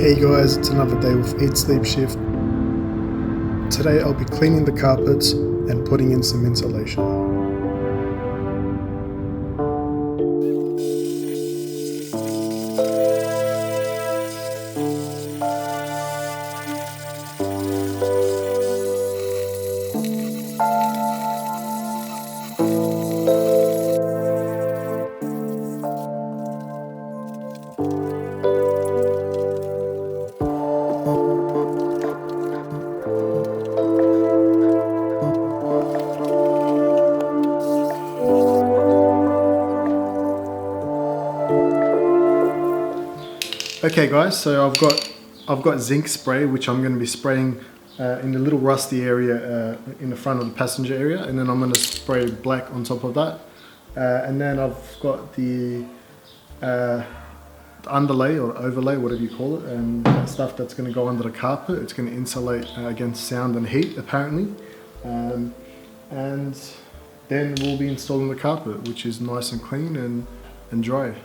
Hey guys, it's another day with Eat Sleep Shift. Today I'll be cleaning the carpets and putting in some insulation. Okay guys, so I've got zinc spray which I'm going to be spraying in the little rusty area in the front of the passenger area, and then I'm going to spray black on top of that, and then I've got the underlay or overlay, whatever you call it, and that stuff that's going to go under the carpet. It's going to insulate against sound and heat apparently, and then we'll be installing the carpet, which is nice and clean and dry.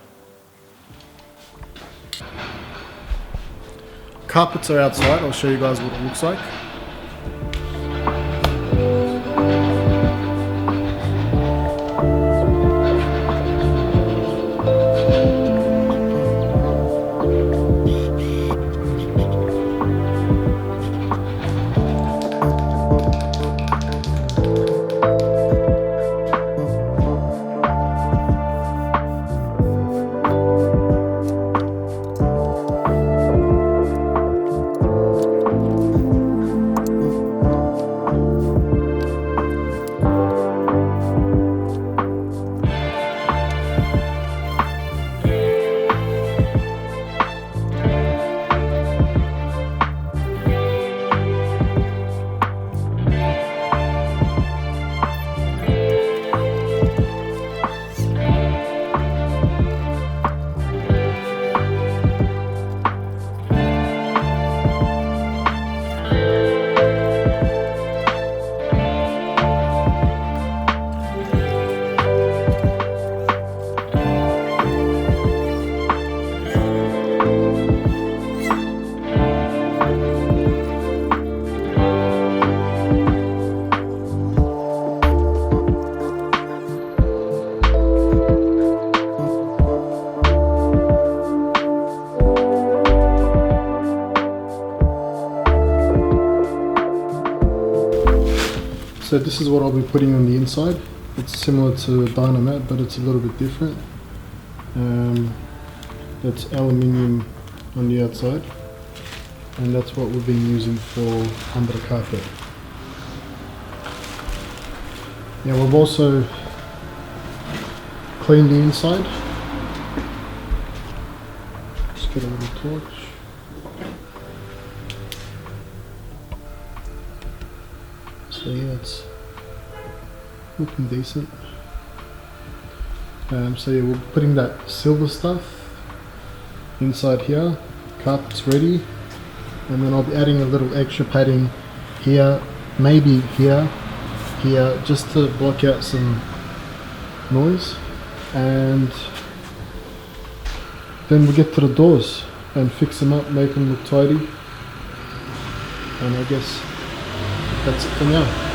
Carpets are outside. I'll show you guys what it looks like. So this is what I'll be putting on the inside. It's similar to Dynamat, but it's a little bit different. That's aluminium on the outside, and that's what we've been using for under the carpet. Yeah, we've also cleaned the inside. Just get a little torch. So yeah, it's looking decent. So yeah, we're putting that silver stuff inside here. Carpet's ready, and then I'll be adding a little extra padding here, maybe here, just to block out some noise. And then we get to the doors and fix them up, make them look tidy, and I guess that's it for now.